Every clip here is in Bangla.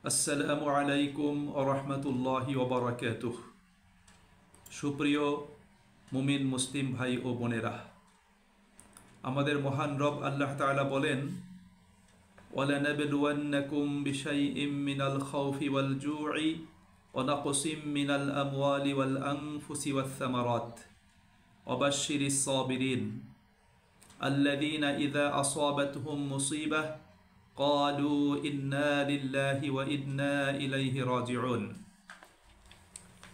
আসসালামু আলাইকুম ওয়া রাহমাতুল্লাহি ওয়া বারাকাতুহ। সুপ্রিয় মুমিন মুসলিম ভাই ও বোনেরা, আমাদের মহান রব আল্লাহ তাআলা বলেন, ওয়ালানাবলুওয়ান্নাকুম বিশাইইম মিনাল খাউফি ওয়াল জু'i ওয়া নাকসিম মিনাল আমওয়ালি ওয়াল আনফুসি ওয়াস সামারাত ওয়া বাশশিরিস সাবিরিন আল্লাযীনা ইযা আসাবাতহুম মুসিবাহ ক্বালু ইন্না লিল্লাহি ওয়া ইন্না ইলাইহি রাজিউন।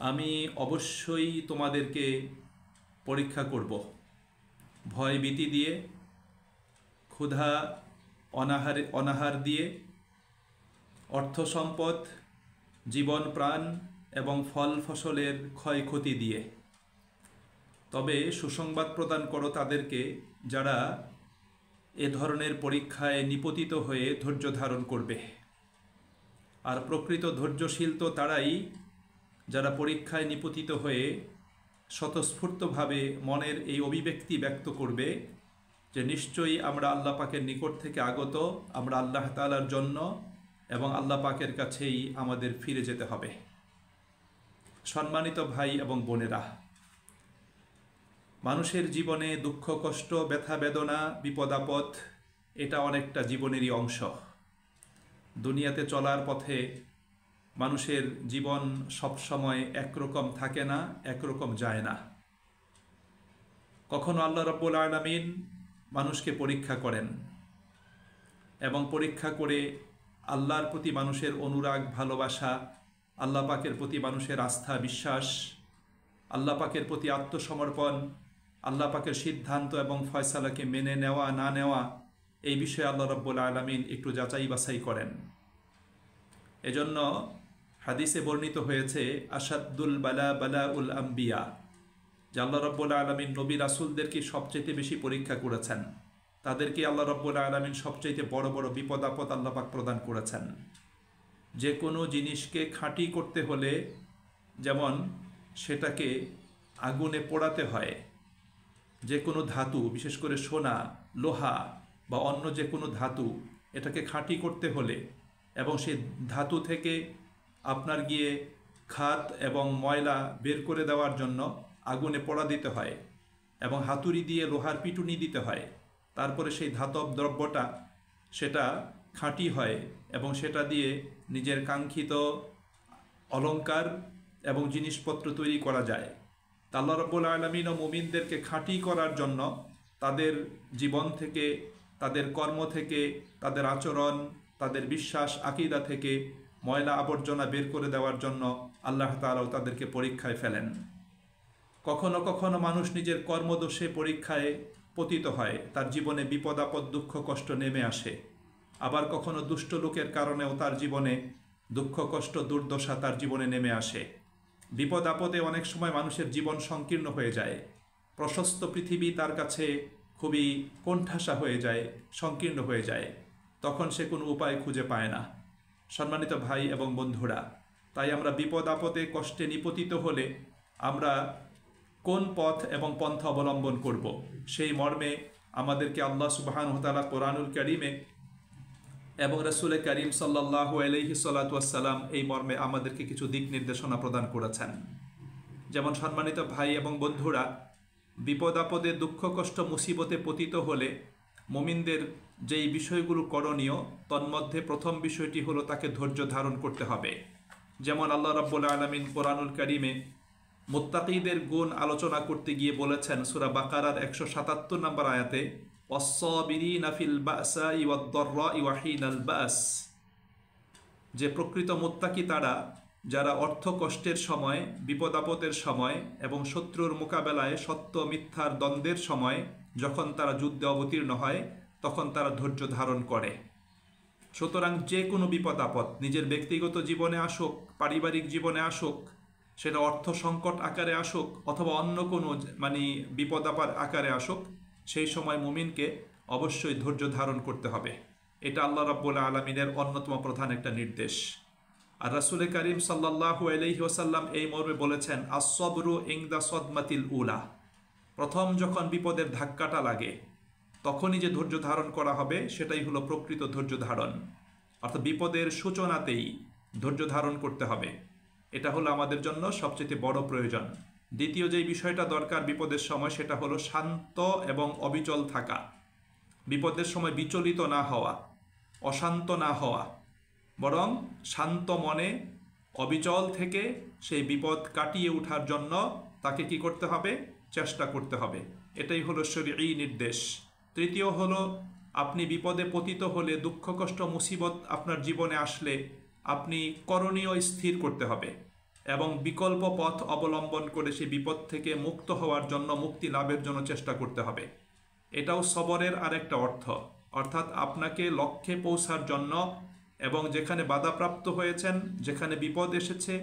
আমি অবশ্যই তোমাদেরকে পরীক্ষা করব, ভয় ভীতি দিয়ে, ক্ষুধা অনাহার দিয়ে, অর্থ সম্পদ, জীবন প্রাণ এবং ফল ফসলের ক্ষয়ক্ষতি দিয়ে। তবে সুসংবাদ প্রদান করো তাদেরকে যারা এ ধরনের পরীক্ষায় নিপতিত হয়ে ধৈর্য ধারণ করবে। আর প্রকৃত ধৈর্যশীল তো তারাই যারা পরীক্ষায় নিপতিত হয়ে স্বতঃস্ফূর্তভাবে মনের এই অভিব্যক্তি ব্যক্ত করবে যে নিশ্চয়ই আমরা আল্লাহ পাকের নিকট থেকে আগত, আমরা আল্লাহ তাআলার জন্য এবং আল্লাহ পাকের কাছেই আমাদের ফিরে যেতে হবে। সম্মানিত ভাই এবং বোনেরা, মানুষের জীবনে দুঃখ কষ্ট, ব্যথা বেদনা, বিপদ আপদ এটা অনেকটা জীবনেরই অংশ। দুনিয়াতে চলার পথে মানুষের জীবন সবসময় একরকম থাকে না, একরকম যায় না। কখনো আল্লাহ রাব্বুল আলামিন মানুষকে পরীক্ষা করেন এবং পরীক্ষা করে আল্লাহর প্রতি মানুষের অনুরাগ ভালোবাসা, আল্লাহ পাকের প্রতি মানুষের আস্থা বিশ্বাস, আল্লাহ পাকের প্রতি আত্মসমর্পণ, আল্লাহ পাকের সিদ্ধান্ত এবং ফয়সালাকে মেনে নেওয়া না নেওয়া, এই বিষয়ে আল্লাহ রাব্বুল আলামিন একটু যাচাই বাছাই করেন। এজন্য হাদিসে বর্ণিত হয়েছে, আসাদুল বালা বালাউল আম্বিয়া, যে আল্লাহ রাব্বুল আলামিন নবী রাসূলদেরকে সবচেয়ে বেশি পরীক্ষা করেছেন। তাদেরকে আল্লাহ রাব্বুল আলামিন সবচেয়ে বড় বড় বিপদ আপদ আল্লাহ পাক প্রদান করেছেন। যে কোনো জিনিসকে খাঁটি করতে হলে যেমন সেটাকে আগুনে পোড়াতে হয়, যে কোনো ধাতু, বিশেষ করে সোনা, লোহা বা অন্য যে কোনো ধাতু, এটাকে খাঁটি করতে হলে এবং সেই ধাতু থেকে আপনার গিয়ে খাদ এবং ময়লা বের করে দেওয়ার জন্য আগুনে পোড়া দিতে হয় এবং হাতুড়ি দিয়ে লোহার পিটুনি দিতে হয়। তারপরে সেই ধাতব দ্রব্যটা সেটা খাঁটি হয় এবং সেটা দিয়ে নিজের কাঙ্ক্ষিত অলংকার এবং জিনিসপত্র তৈরি করা যায়। আল্লাহ রাব্বুল আলামিন ও মুমিনদেরকে খাঁটি করার জন্য তাদের জীবন থেকে, তাদের কর্ম থেকে, তাদের আচরণ, তাদের বিশ্বাস আকীদা থেকে ময়লা আবর্জনা বের করে দেওয়ার জন্য আল্লাহ তাআলাও তাদেরকে পরীক্ষায় ফেলেন। কখনো কখনো মানুষ নিজের কর্মদোষে পরীক্ষায় পতিত হয়, তার জীবনে বিপদ আপদ দুঃখ কষ্ট নেমে আসে। আবার কখনো দুষ্ট লোকের কারণেও তার জীবনে দুঃখ কষ্ট দুর্দশা তার জীবনে নেমে আসে। বিপদ আপদে অনেক সময় মানুষের জীবন সংকীর্ণ হয়ে যায়, প্রশস্ত পৃথিবী তার কাছে খুবই কোণঠাসা হয়ে যায়, সংকীর্ণ হয়ে যায়, তখন সে কোনো উপায় খুঁজে পায় না। সম্মানিত ভাই এবং বন্ধুরা, তাই আমরা বিপদ আপদে কষ্টে নিপতিত হলে আমরা কোন পথ এবং পন্থা অবলম্বন করব, সেই মর্মে আমাদেরকে আল্লাহ সুবহানাহু ওয়া তাআলা কোরআনুল কারীমে এবং রাসূল করিম সাল্লাল্লাহু আলাইহি সাল্লাতু ওয়াস সালাম এই মর্মে আমাদেরকে কিছু দিক নির্দেশনা প্রদান করেছেন। যেমন সম্মানিত ভাই এবং বন্ধুরা, বিপদ আপদে দুঃখ কষ্ট মুসিবতে পতিত হলে মুমিনদের যেই বিষয়গুলো করণীয়, তন্মধ্যে প্রথম বিষয়টি হলো তাকে ধৈর্য ধারণ করতে হবে। যেমন আল্লাহ রাব্বুল আলামিন কোরআনুল কারীমে মুত্তাকীদের গুণ আলোচনা করতে গিয়ে বলেছেন সূরা বাকারার 177 নম্বর আয়াতে, ওয়াস-সাবিরিনা ফিল বাসাই ওয়াদ-দাররাই ওয়া হিনাল বাস, যে প্রকৃত মুত্তাকী তারা যারা অর্থ কষ্টের সময়, বিপদ আপদের সময় এবং শত্রুর মোকাবেলায় সত্য মিথ্যার দ্বন্দ্বের সময় যখন তারা যুদ্ধে অবতীর্ণ হয় তখন তারা ধৈর্য ধারণ করে। সুতরাং যে কোনো বিপদ আপদ নিজের ব্যক্তিগত জীবনে আসুক, পারিবারিক জীবনে আসুক, সেটা অর্থ সংকট আকারে আসুক অথবা অন্য কোনো বিপদ আপদ আকারে আসুক, সেই সময় মুমিনকে অবশ্যই ধৈর্য ধারণ করতে হবে। এটা আল্লাহ রাব্বুল আলামিনের অন্যতম প্রধান একটা নির্দেশ। আর রাসূল করিম সাল্লাল্লাহু আলাইহি ওয়াসাল্লাম এই মর্মে বলেছেন, আস-সাবরু ইনদা সাদমাতিল উলা, প্রথম যখন বিপদের ধাক্কাটা লাগে তখনই যে ধৈর্য ধারণ করা হবে সেটাই হলো প্রকৃত ধৈর্য ধারণ। অর্থাৎ বিপদের সূচনাতেই ধৈর্য ধারণ করতে হবে। এটা হলো আমাদের জন্য সবচেয়ে বড় প্রয়োজন। দ্বিতীয় যেই বিষয়টা দরকার বিপদের সময়, সেটা হলো শান্ত এবং অবিচল থাকা। বিপদের সময় বিচলিত না হওয়া, অশান্ত না হওয়া, বরং শান্ত মনে অবিচল থেকে সেই বিপদ কাটিয়ে ওঠার জন্য তাকে কি করতে হবে? চেষ্টা করতে হবে। এটাই হলো শরীয়ী নির্দেশ। তৃতীয় হলো, আপনি বিপদে পতিত হলে, দুঃখ কষ্ট মুসিবত আপনার জীবনে আসলে আপনি করণীয় স্থির করতে হবে এবং বিকল্প পথ অবলম্বন করে সেই বিপদ থেকে মুক্ত হওয়ার জন্য, মুক্তি লাভের জন্য চেষ্টা করতে হবে। এটাও সবরের আরেকটা অর্থ। অর্থাৎ আপনাকে লক্ষ্যে পৌঁছার জন্য এবং যেখানে বাধাপ্রাপ্ত হয়েছেন, যেখানে বিপদ এসেছে,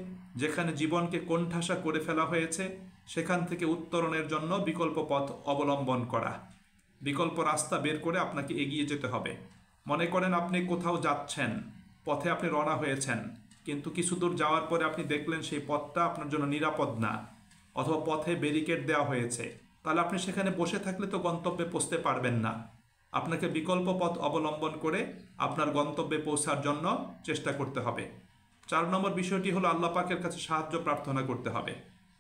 যেখানে জীবনকে কোণঠাসা করে ফেলা হয়েছে, সেখান থেকে উত্তরণের জন্য বিকল্প পথ অবলম্বন করা, বিকল্প রাস্তা বের করে আপনাকে এগিয়ে যেতে হবে। মনে করেন আপনি কোথাও যাচ্ছেন, পথে আপনি রওনা হয়েছেন, কিন্তু কিছু দূর যাওয়ার পরে আপনি দেখলেন সেই পথটা আপনার জন্য নিরাপদ না, অথবা পথে ব্যারিকেড দেওয়া হয়েছে, তাহলে আপনি সেখানে বসে থাকলে তো গন্তব্যে পৌঁছতে পারবেন না। আপনাকে বিকল্প পথ অবলম্বন করে আপনার গন্তব্যে পৌঁছার জন্য চেষ্টা করতে হবে। 4 নম্বর বিষয়টি হলো আল্লাহ পাকের কাছে সাহায্য প্রার্থনা করতে হবে।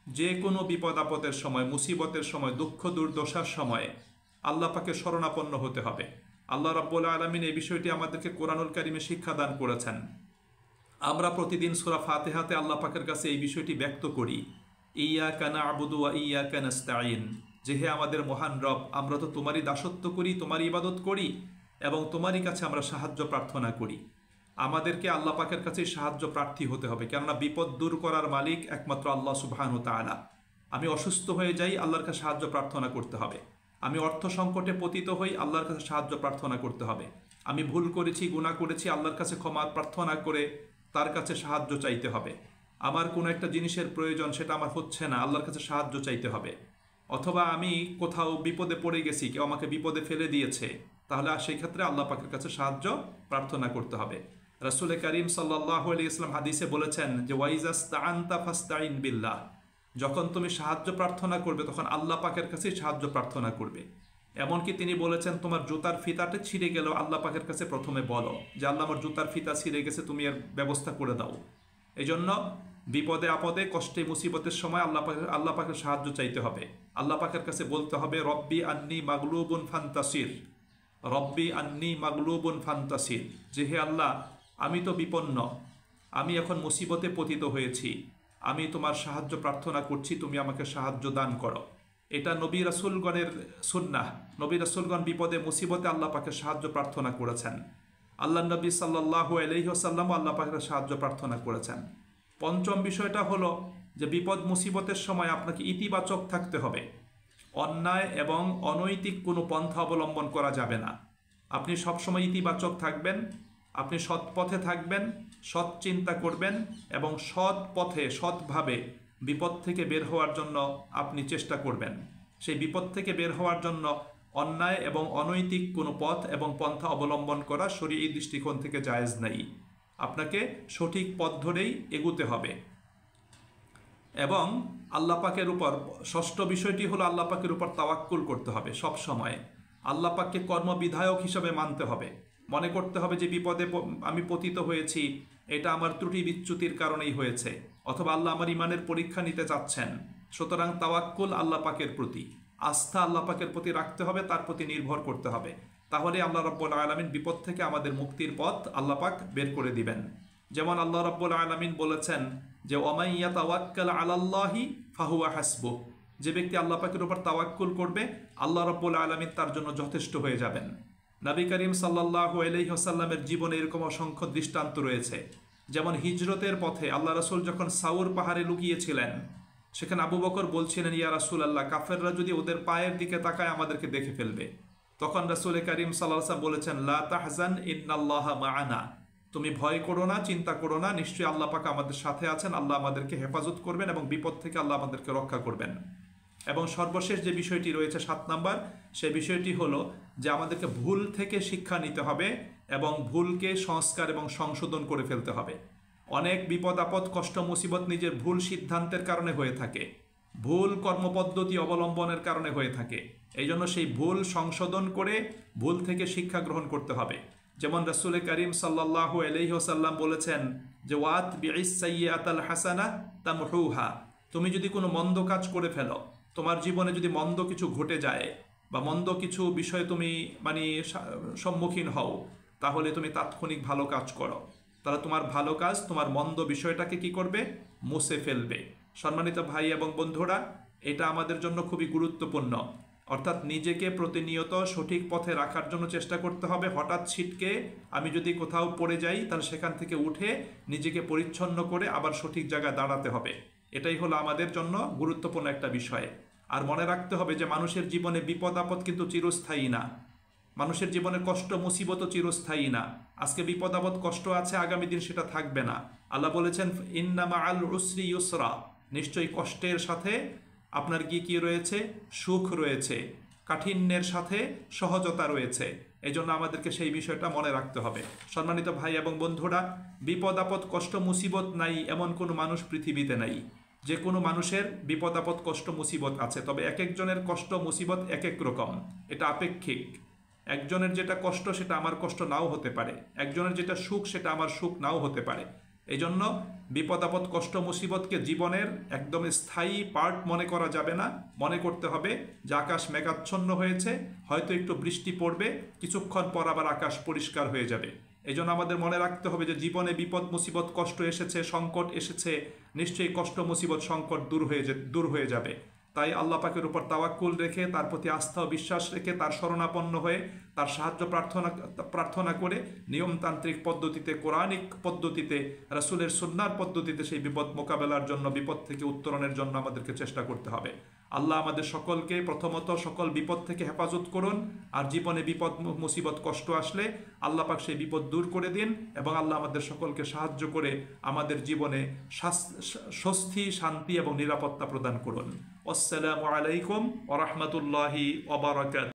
যে কোনো বিপদ আপদের সময়, মুসিবতের সময়, দুঃখ দুর্দশার সময়ে আল্লাহ পাকের শরণাপন্ন হতে হবে। আল্লাহ রাব্বুল আলামিন এই বিষয়টি আমাদেরকে কোরআনুল কারীমে শিক্ষাদান করেছেন। আমরা প্রতিদিন সূরা ফাতিহাতে আল্লাহ পাকের কাছে এই বিষয়টি ব্যক্ত করি, ইয়াকা না'বুদু ওয়া ইয়াকা নাস্তাঈন, যে হে আমাদের মহান রব, আমরা তো তোমারই দাসত্ব করি, তোমারই ইবাদত করি এবং তোমারই কাছে আমরা সাহায্য প্রার্থনা করি। আমাদেরকে আল্লাহ পাকের কাছে সাহায্য প্রার্থী হতে হবে, কেননা বিপদ দূর করার মালিক একমাত্র আল্লাহ সুবহানাহু ওয়া তাআলা। আমি অসুস্থ হয়ে যাই, আল্লাহর কাছে সাহায্য প্রার্থনা করতে হবে। আমি অর্থ সংকটে পতিত হই, আল্লাহর কাছে সাহায্য প্রার্থনা করতে হবে। আমি ভুল করেছি, গুনাহ করেছি, আল্লাহর কাছে ক্ষমা প্রার্থনা করে তার কাছে সাহায্য চাইতে হবে। আমার কোনো একটা জিনিসের প্রয়োজন, সেটা আমার হচ্ছে না, আল্লাহর কাছে সাহায্য চাইতে হবে। অথবা আমি কোথাও বিপদে পড়ে গেছি, কেউ আমাকে বিপদে ফেলে দিয়েছে, তাহলে সেই ক্ষেত্রে আল্লাহ পাকের কাছে সাহায্য প্রার্থনা করতে হবে। রাসূল করিম সাল্লাল্লাহু আলাইহি ওয়াসাল্লাম হাদিসে বলেছেন যে ওয়াইজাস্তাআনতা ফাস্তাইন বিল্লাহ, যখন তুমি সাহায্য প্রার্থনা করবে তখন আল্লাহ পাকের কাছেই সাহায্য প্রার্থনা করবে। এমনকি তিনি বলেছেন, তোমার জুতার ফিতাটা ছিঁড়ে গেল, আল্লাহ পাকের কাছে প্রথমে বলো যে আল্লাহ আমার জুতার ফিতা ছিঁড়ে গেছে, তুমি এর ব্যবস্থা করে দাও। এই জন্য বিপদে আপদে কষ্টে মুসিবতের সময় আল্লাহ পাকের সাহায্য চাইতে হবে। আল্লাহ পাকের কাছে বলতে হবে, রব্বি আন্নি মাগলুবুন ফান্তাসির, রব্বি আন্নি মাগলুবুন ফান্তাসির, যে হে আল্লাহ, আমি তো বিপন্ন, আমি এখন মুসিবতে পতিত হয়েছি, আমি তোমার সাহায্য প্রার্থনা করছি, তুমি আমাকে সাহায্য দান করো। এটা নবী রাসূলগণের সুন্নাহ। নবী রাসূলগণ বিপদে মুসিবতে আল্লাহ পাকের সাহায্য প্রার্থনা করেছেন। আল্লাহ নবী সাল্লাল্লাহু আলাইহি ওয়াসাল্লাম আল্লাহ পাকের সাহায্য প্রার্থনা করেছেন। পঞ্চম বিষয়টা হলো যে বিপদ মুসিবতের সময় আপনাকে ইতিবাচক থাকতে হবে। অন্যায় এবং অনৈতিক কোনো পন্থা অবলম্বন করা যাবে না। আপনি সবসময় ইতিবাচক থাকবেন, আপনি সৎ পথে থাকবেন, সৎ চিন্তা করবেন এবং সৎ পথে সৎভাবে বিপদ থেকে বের হওয়ার জন্য আপনি চেষ্টা করবেন। সেই বিপদ থেকে বের হওয়ার জন্য অন্যায় এবং অনৈতিক কোনো পথ এবং পন্থা অবলম্বন করা শরীয়ী দৃষ্টিকোণ থেকে জায়েজ নাই। আপনাকে সঠিক পথ ধরেই এগুতে হবে। এবং আল্লাহ পাকের উপর ষষ্ঠ বিষয়টি হলো আল্লাহ পাকের উপর তাওয়াক্কুল করতে হবে। সব সময় আল্লাহ পাককে কর্মবিধায়ক হিসাবে মানতে হবে। মনে করতে হবে যে বিপদে আমি পতিত হয়েছি, এটা আমার ত্রুটি বিচ্যুতির কারণেই হয়েছে, অথবা আল্লাহ আমার ইমানের পরীক্ষা নিতে চাচ্ছেন। সুতরাং তাওয়াক্কুল আল্লাহ পাকের প্রতি, আস্থা আল্লাহ পাকের প্রতি রাখতে হবে, তার প্রতি নির্ভর করতে হবে। তাহলে আল্লাহ রাব্বুল আলামিন বিপদ থেকে আমাদের মুক্তির পথ আল্লাহ পাক বের করে দিবেন। যেমন আল্লাহ রাব্বুল আলামিন বলেছেন যে ওয়ামান ইয়াতাওয়াক্কাল আলাল্লাহি ফাহুয়া হাসবুহ, যে ব্যক্তি আল্লাহ পাকের উপর তাওয়াক্কুল করবে আল্লাহ রাব্বুল আলামিন তার জন্য যথেষ্ট হয়ে যাবেন। নবী করিম সাল্লাল্লাহু আলাইহি ওয়াসাল্লামের জীবনে এরকম অসংখ্য দৃষ্টান্ত রয়েছে। যেমন হিজরতের পথে আল্লাহ রাসূল যখন সাউর পাহাড়ে লুকিয়েছিলেন, সেখানে আবু বকর বলছিলেন, ইয়া রাসূলুল্লাহ, কাফেররা যদি ওদের পায়ের দিকে তাকায় আমাদেরকে দেখে ফেলবে। তখন রাসূল করিম সাল্লাল্লাহু আলাইহি ওয়াসাল্লাম বলেছেন, লা তাহজান ইন্নাল্লাহা মা'ানা, তুমি ভয় করো না, চিন্তা করো না, নিশ্চয়ই আল্লাহ পাক আমাদের সাথে আছেন, আল্লাহ আমাদেরকে হেফাজত করবেন এবং বিপদ থেকে আল্লাহ আমাদেরকে রক্ষা করবেন। এবং সর্বশেষ যে বিষয়টি রয়েছে 7 নাম্বার, সেই বিষয়টি হলো যে আমাদেরকে ভুল থেকে শিক্ষা নিতে হবে এবং ভুলকে সংস্কার এবং সংশোধন করে ফেলতে হবে। অনেক বিপদ আপদ কষ্ট মুসিবত নিজের ভুল সিদ্ধান্তের কারণে হয়ে থাকে, ভুল কর্মপদ্ধতি অবলম্বনের কারণে হয়ে থাকে। এই জন্য সেই ভুল সংশোধন করে ভুল থেকে শিক্ষা গ্রহণ করতে হবে। যেমন রাসূল করিম সাল্লাল্লাহু আলাইহি ওয়াসাল্লাম বলেছেন যে ওয়াতবিইস সাইয়্যাতাল হাসানাহ তামহুহা, তুমি যদি কোনো মন্দ কাজ করে ফেলো, তোমার জীবনে যদি মন্দ কিছু ঘটে যায় বা মন্দ কিছু বিষয়ে তুমি সম্মুখীন হও, তাহলে তুমি তাৎক্ষণিক ভালো কাজ করো, তাহলে তোমার ভালো কাজ তোমার মন্দ বিষয়টাকে কি করবে? মুছে ফেলবে। সম্মানিত ভাই এবং বন্ধুরা, এটা আমাদের জন্য খুবই গুরুত্বপূর্ণ। অর্থাৎ নিজেকে প্রতিনিয়ত সঠিক পথে রাখার জন্য চেষ্টা করতে হবে। হঠাৎ ছিটকে আমি যদি কোথাও পড়ে যাই, তাহলে সেখান থেকে উঠে নিজেকে পরিচ্ছন্ন করে আবার সঠিক জায়গায় দাঁড়াতে হবে। এটাই হলো আমাদের জন্য গুরুত্বপূর্ণ একটা বিষয়। আর মনে রাখতে হবে যে মানুষের জীবনে বিপদ আপদ কিন্তু চিরস্থায়ী না। মানুষের জীবনে কষ্ট মুসিবতও চিরস্থায়ী না। আজকে বিপদ আপদ কষ্ট আছে, আগামী দিন সেটা থাকবে না। আল্লাহ বলেছেন ইন্না মাআল উসরি ইউসরা, নিশ্চয়ই কষ্টের সাথে আপনার কি রয়েছে? সুখ রয়েছে। কাঠিন্যের সাথে সহজতা রয়েছে। এই জন্য আমাদেরকে সেই বিষয়টা মনে রাখতে হবে। সম্মানিত ভাই এবং বন্ধুরা, বিপদ আপদ কষ্ট মুসিবত নাই এমন কোনো মানুষ পৃথিবীতে নাই। যে কোনো মানুষের বিপদ আপদ কষ্ট মুসিবত আছে, তবে এক একজনের কষ্ট মুসিবত এক এক রকম, এটা আপেক্ষিক। একজনের যেটা কষ্ট সেটা আমার কষ্ট নাও হতে পারে, একজনের যেটা সুখ সেটা আমার সুখ নাও হতে পারে। এই জন্য বিপদ আপদ কষ্ট মুসিবতকে জীবনের একদম স্থায়ী পার্ট মনে করা যাবে না। মনে করতে হবে যে আকাশ মেঘাচ্ছন্ন হয়েছে, হয়তো একটু বৃষ্টি পড়বে, কিছুক্ষণ পর আবার আকাশ পরিষ্কার হয়ে যাবে। এই জন্য আমাদের মনে রাখতে হবে যে জীবনে বিপদ মুসিবত কষ্ট এসেছে, সংকট এসেছে, নিশ্চয়ই কষ্ট মুসিবত সংকট দূর হয়ে যাবে। তাই আল্লাহ পাকের উপর তাওয়াক্কুল রেখে, তার প্রতি আস্থা ও বিশ্বাস রেখে, তার শরণাপন্ন হয়ে, তার সাহায্য প্রার্থনা করে নিয়মতান্ত্রিক পদ্ধতিতে, কোরআনিক পদ্ধতিতে, রাসূলের সুন্নাহর পদ্ধতিতে সেই বিপদ মোকাবেলার জন্য, বিপদ থেকে উত্তরণের জন্য আমাদেরকে চেষ্টা করতে হবে। আল্লাহ আমাদের সকলকে প্রথমত সকল বিপদ থেকে হেফাজত করুন। আর জীবনে বিপদ মুসিবত কষ্ট আসলে আল্লাহ পাক সেই বিপদ দূর করে দিন, এবং আল্লাহ আমাদের সকলকে সাহায্য করে আমাদের জীবনে স্বস্তি, শান্তি এবং নিরাপত্তা প্রদান করুন। আসসালামু আলাইকুম ওয়া রাহমাতুল্লাহি ওয়া বারাকাতুহু।